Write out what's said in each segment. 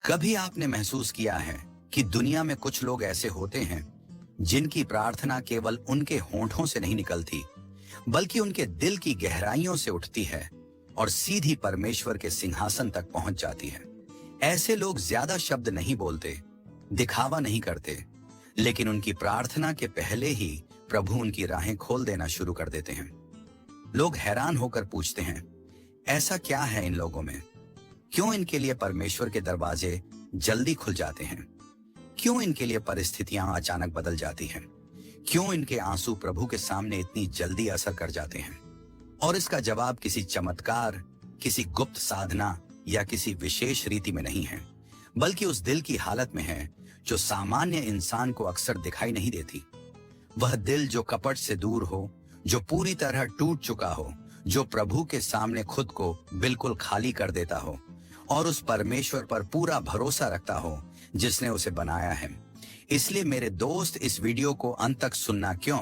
कभी आपने महसूस किया है कि दुनिया में कुछ लोग ऐसे होते हैं जिनकी प्रार्थना केवल उनके होंठों से नहीं निकलती, बल्कि उनके दिल की गहराइयों से उठती है और सीधी परमेश्वर के सिंहासन तक पहुंच जाती है। ऐसे लोग ज्यादा शब्द नहीं बोलते, दिखावा नहीं करते, लेकिन उनकी प्रार्थना के पहले ही प्रभु उनकी राहें खोल देना शुरू कर देते हैं। लोग हैरान होकर पूछते हैं, ऐसा क्या है इन लोगों में? क्यों इनके लिए परमेश्वर के दरवाजे जल्दी खुल जाते हैं? क्यों इनके लिए परिस्थितियां अचानक बदल जाती हैं? क्यों इनके आंसू प्रभु के सामने इतनी जल्दी असर कर जाते हैं? और इसका जवाब किसी चमत्कार, किसी गुप्त साधना या किसी विशेष रीति में नहीं है, बल्कि उस दिल की हालत में है जो सामान्य इंसान को अक्सर दिखाई नहीं देती। वह दिल जो कपट से दूर हो, जो पूरी तरह टूट चुका हो, जो प्रभु के सामने खुद को बिल्कुल खाली कर देता हो और उस परमेश्वर पर पूरा भरोसा रखता हो जिसने उसे बनाया है। इसलिए मेरे दोस्त, इस वीडियो को अंत तक सुनना। क्यों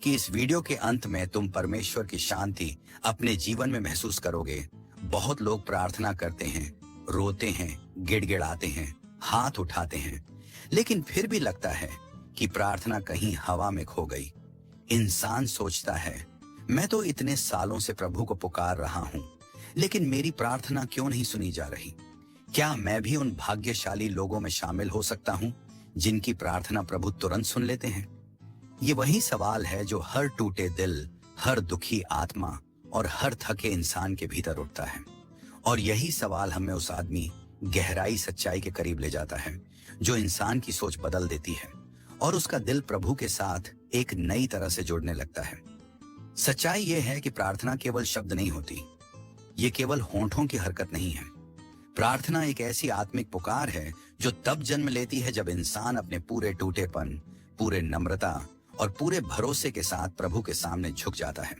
कि इस वीडियो के अंत में तुम परमेश्वर की शांति अपने जीवन में महसूस करोगे। बहुत लोग प्रार्थना करते हैं, रोते हैं, गिड़गिड़ाते हैं, हाथ उठाते हैं, लेकिन फिर भी लगता है कि प्रार्थना कहीं हवा में खो गई। इंसान सोचता है, मैं तो इतने सालों से प्रभु को पुकार रहा हूं, लेकिन मेरी प्रार्थना क्यों नहीं सुनी जा रही? क्या मैं भी उन भाग्यशाली लोगों में शामिल हो सकता हूं जिनकी प्रार्थना प्रभु तुरंत सुन लेते हैं? ये वही सवाल है जो हर टूटे दिल, हर दुखी आत्मा और हर थके इंसान के भीतर उठता है। और यही सवाल हमें उस आदमी गहराई सच्चाई के करीब ले जाता है जो इंसान की सोच बदल देती है और उसका दिल प्रभु के साथ एक नई तरह से जुड़ने लगता है। सच्चाई यह है कि प्रार्थना केवल शब्द नहीं होती, ये केवल होंठों की हरकत नहीं है। प्रार्थना एक ऐसी आत्मिक पुकार है जो तब जन्म लेती है जब इंसान अपने पूरे टूटेपन, पूरे नम्रता और पूरे भरोसे के साथ प्रभु के सामने झुक जाता है।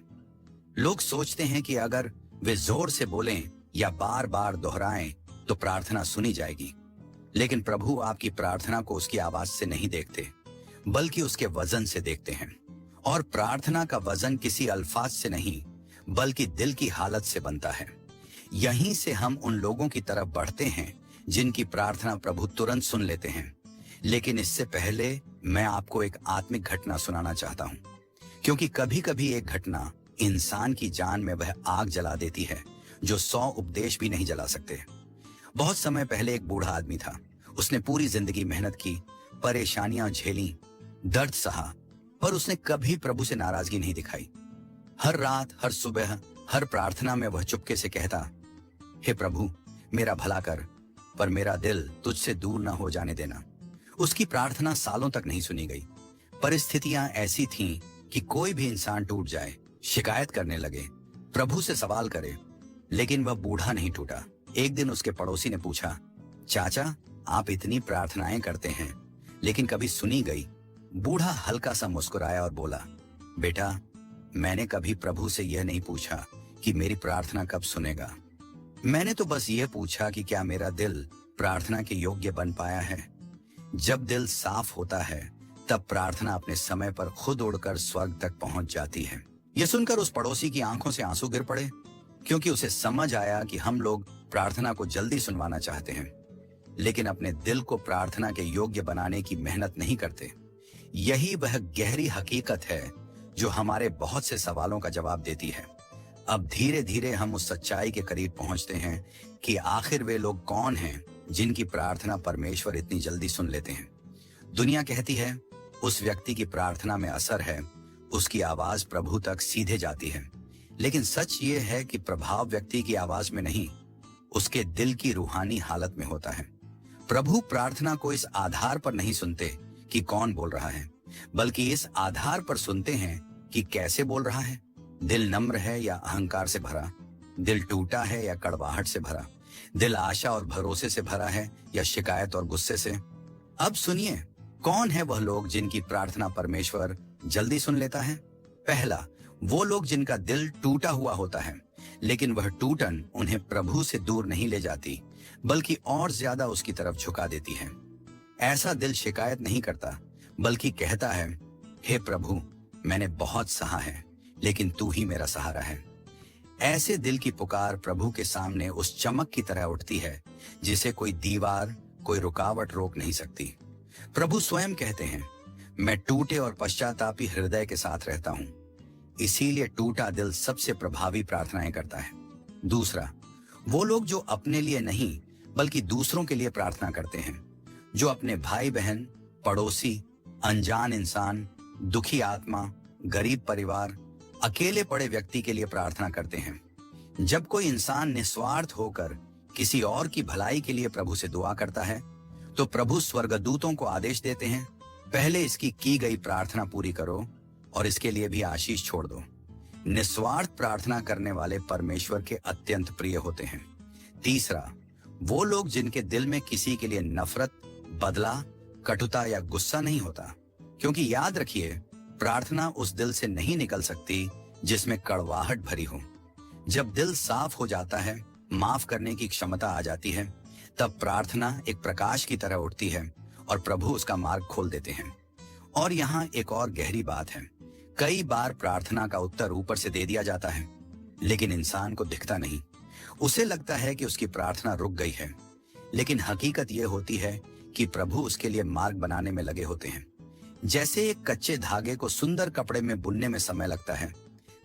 लोग सोचते हैं कि अगर वे जोर से बोलें या बार बार दोहराएं तो प्रार्थना सुनी जाएगी, लेकिन प्रभु आपकी प्रार्थना को उसकी आवाज से नहीं देखते, बल्कि उसके वजन से देखते हैं। और प्रार्थना का वजन किसी अल्फाज से नहीं, बल्कि दिल की हालत से बनता है। यहीं से हम उन लोगों की तरफ बढ़ते हैं जिनकी प्रार्थना प्रभु तुरंत सुन लेते हैं। लेकिन इससे पहले मैं आपको एक आत्मिक घटना सुनाना चाहता हूं, क्योंकि कभी कभी एक घटना इंसान की जान में वह आग जला देती है जो 100 उपदेश भी नहीं जला सकते। बहुत समय पहले एक बूढ़ा आदमी था। उसने पूरी जिंदगी मेहनत की, परेशानियां झेली, दर्द सहा, पर उसने कभी प्रभु से नाराजगी नहीं दिखाई। हर रात, हर सुबह, हर प्रार्थना में वह चुपके से कहता, हे प्रभु, मेरा भला कर, पर मेरा दिल तुझसे दूर न हो जाने देना। उसकी प्रार्थना सालों तक नहीं सुनी गई। परिस्थितियां ऐसी थीं कि कोई भी इंसान टूट जाए, शिकायत करने लगे, प्रभु से सवाल करे, लेकिन वह बूढ़ा नहीं टूटा। एक दिन उसके पड़ोसी ने पूछा, चाचा, आप इतनी प्रार्थनाएं करते हैं, लेकिन कभी सुनी गई? बूढ़ा हल्का सा मुस्कुराया और बोला, बेटा, मैंने कभी प्रभु से यह नहीं पूछा कि मेरी प्रार्थना कब सुनेगा। मैंने तो बस यह पूछा कि क्या मेरा दिल प्रार्थना के योग्य बन पाया है। जब दिल साफ होता है, तब प्रार्थना अपने समय पर खुद उड़कर स्वर्ग तक पहुंच जाती है। यह सुनकर उस पड़ोसी की आंखों से आंसू गिर पड़े, क्योंकि उसे समझ आया कि हम लोग प्रार्थना को जल्दी सुनवाना चाहते हैं, लेकिन अपने दिल को प्रार्थना के योग्य बनाने की मेहनत नहीं करते। यही वह गहरी हकीकत है जो हमारे बहुत से सवालों का जवाब देती है। अब धीरे धीरे हम उस सच्चाई के करीब पहुंचते हैं कि आखिर वे लोग कौन हैं जिनकी प्रार्थना परमेश्वर इतनी जल्दी सुन लेते हैं। दुनिया कहती है उस व्यक्ति की प्रार्थना में असर है, उसकी आवाज प्रभु तक सीधे जाती है, लेकिन सच ये है कि प्रभाव व्यक्ति की आवाज में नहीं, उसके दिल की रूहानी हालत में होता है। प्रभु प्रार्थना को इस आधार पर नहीं सुनते कि कौन बोल रहा है, बल्कि इस आधार पर सुनते हैं कि कैसे बोल रहा है। दिल नम्र है या अहंकार से भरा, दिल टूटा है या कड़वाहट से भरा, दिल आशा और भरोसे से भरा है या शिकायत और गुस्से से। अब सुनिए, कौन है वह लोग जिनकी प्रार्थना परमेश्वर जल्दी सुन लेता है? पहला, वो लोग जिनका दिल टूटा हुआ होता है, लेकिन वह टूटन उन्हें प्रभु से दूर नहीं ले जाती, बल्कि और ज्यादा उसकी तरफ झुका देती है। ऐसा दिल शिकायत नहीं करता, बल्कि कहता है, हे प्रभु, मैंने बहुत सहा है, लेकिन तू ही मेरा सहारा है। ऐसे दिल की पुकार प्रभु के सामने उस चमक की तरह उठती है जिसे कोई दीवार, कोई रुकावट रोक नहीं सकती। प्रभु स्वयं कहते हैं, मैं टूटे और पश्चातापी हृदय के साथ रहता हूं। इसीलिए टूटा दिल सबसे प्रभावी प्रार्थनाएं करता है। दूसरा, वो लोग जो अपने लिए नहीं बल्कि दूसरों के लिए प्रार्थना करते हैं, जो अपने भाई बहन, पड़ोसी, अनजान इंसान, दुखी आत्मा, गरीब परिवार, अकेले पड़े व्यक्ति के लिए प्रार्थना करते हैं। जब कोई इंसान निस्वार्थ होकर किसी और की भलाई के लिए प्रभु से दुआ करता है, तो प्रभु स्वर्गदूतों को आदेश देते हैं, पहले इसकी की गई प्रार्थना पूरी करो और इसके लिए भी आशीष छोड़ दो। निस्वार्थ प्रार्थना करने वाले परमेश्वर के अत्यंत प्रिय होते हैं। तीसरा, वो लोग जिनके दिल में किसी के लिए नफरत, बदला, कटुता या गुस्सा नहीं होता, क्योंकि याद रखिए, प्रार्थना उस दिल से नहीं निकल सकती जिसमें कड़वाहट भरी हो। जब दिल साफ हो जाता है, माफ करने की क्षमता आ जाती है, तब प्रार्थना एक प्रकाश की तरह उठती है और प्रभु उसका मार्ग खोल देते हैं। और यहाँ एक और गहरी बात है, कई बार प्रार्थना का उत्तर ऊपर से दे दिया जाता है, लेकिन इंसान को दिखता नहीं। उसे लगता है कि उसकी प्रार्थना रुक गई है, लेकिन हकीकत यह होती है कि प्रभु उसके लिए मार्ग बनाने में लगे होते हैं। जैसे एक कच्चे धागे को सुंदर कपड़े में बुनने में समय लगता है,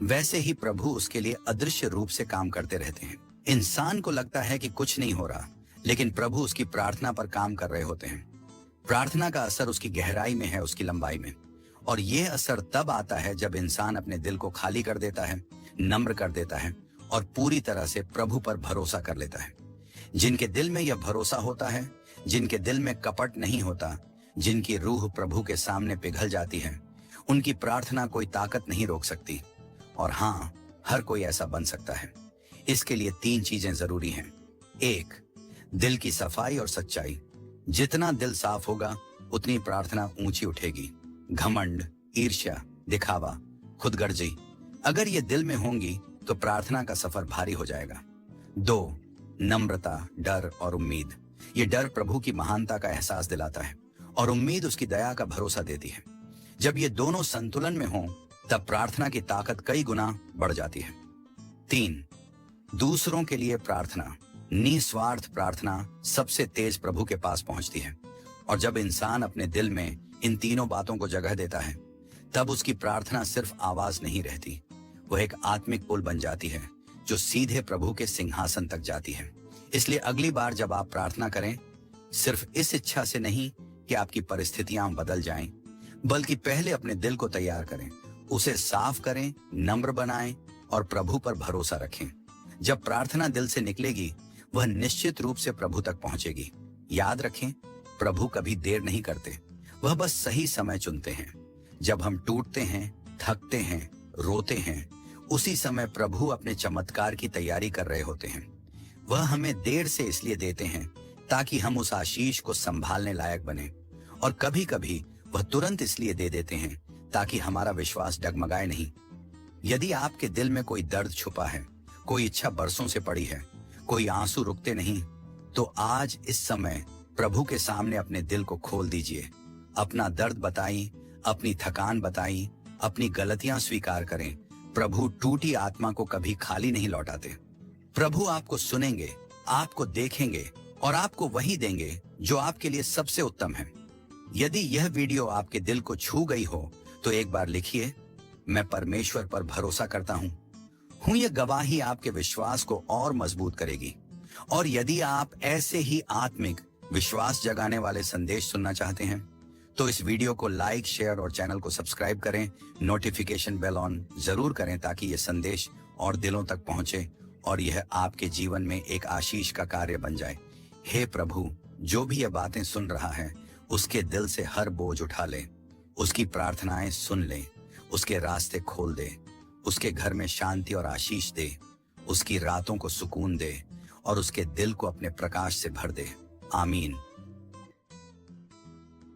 वैसे ही प्रभु उसके लिए अदृश्य रूप से काम करते रहते हैं। इंसान को लगता है कि कुछ नहीं हो रहा, लेकिन प्रभु उसकी प्रार्थना पर काम कर रहे होते हैं। प्रार्थना का असर उसकी गहराई में है, उसकी लंबाई में। और यह असर तब आता है जब इंसान अपने दिल को खाली कर देता है, नम्र कर देता है और पूरी तरह से प्रभु पर भरोसा कर लेता है। जिनके दिल में यह भरोसा होता है, जिनके दिल में कपट नहीं होता, जिनकी रूह प्रभु के सामने पिघल जाती है, उनकी प्रार्थना कोई ताकत नहीं रोक सकती। और हाँ, हर कोई ऐसा बन सकता है। इसके लिए 3 चीजें जरूरी हैं। 1, दिल की सफाई और सच्चाई। जितना दिल साफ होगा, उतनी प्रार्थना ऊंची उठेगी। घमंड, ईर्ष्या, दिखावा, खुदगर्जी अगर ये दिल में होंगी तो प्रार्थना का सफर भारी हो जाएगा। 2, नम्रता, डर और उम्मीद। ये डर प्रभु की महानता का एहसास दिलाता है और उम्मीद उसकी दया का भरोसा देती है। जब ये दोनों संतुलन में हों, तब प्रार्थना की ताकत कई गुना बढ़ जाती है। 3, दूसरों के लिए प्रार्थना। निस्वार्थ प्रार्थना सबसे तेज प्रभु के पास पहुंचती है। और जब इंसान अपने दिल में इन तीनों बातों को जगह देता है, तब उसकी प्रार्थना सिर्फ आवाज नहीं रहती, वह एक आत्मिक पुल बन जाती है जो सीधे प्रभु के सिंहासन तक जाती है। इसलिए अगली बार जब आप प्रार्थना करें, सिर्फ इस इच्छा से नहीं कि आपकी परिस्थितियां बदल जाएं, बल्कि पहले अपने दिल को तैयार करें, उसे साफ करें, नम्र बनाएं और प्रभु पर भरोसा रखें। जब प्रार्थना दिल से निकलेगी, वह निश्चित रूप से प्रभु तक पहुंचेगी। याद रखें, प्रभु कभी देर नहीं करते, वह बस सही समय चुनते हैं। जब हम टूटते हैं, थकते हैं, रोते हैं, उसी समय प्रभु अपने चमत्कार की तैयारी कर रहे होते हैं। वह हमें देर से इसलिए देते हैं ताकि हम उस आशीष को संभालने लायक बने, और कभी कभी वह तुरंत इसलिए दे देते हैं ताकि हमारा विश्वास डगमगाए नहीं। यदि आपके दिल में कोई दर्द छुपा है, कोई इच्छा बरसों से पड़ी है, कोई आंसू रुकते नहीं, तो आज इस समय प्रभु के सामने अपने दिल को खोल दीजिए। अपना दर्द बताई, अपनी थकान बताई, अपनी गलतियां स्वीकार करें। प्रभु टूटी आत्मा को कभी खाली नहीं लौटाते। प्रभु आपको सुनेंगे, आपको देखेंगे और आपको वही देंगे जो आपके लिए सबसे उत्तम है। यदि यह वीडियो आपके दिल को छू गई हो, तो एक बार लिखिए, मैं परमेश्वर पर भरोसा करता हूँ। यह गवाही आपके विश्वास को और मजबूत करेगी। और यदि आप ऐसे ही आत्मिक विश्वास जगाने वाले संदेश सुनना चाहते हैं, तो इस वीडियो को लाइक, शेयर और चैनल को सब्सक्राइब करें। नोटिफिकेशन बेल ऑन जरूर करें ताकि ये संदेश और दिलों तक पहुंचे और यह आपके जीवन में एक आशीष का कार्य बन जाए। हे प्रभु, जो भी ये बातें सुन रहा है, उसके दिल से हर बोझ उठा ले, उसकी प्रार्थनाएं सुन ले, उसके रास्ते खोल दे, उसके घर में शांति और आशीष दे, उसकी रातों को सुकून दे और उसके दिल को अपने प्रकाश से भर दे। आमीन।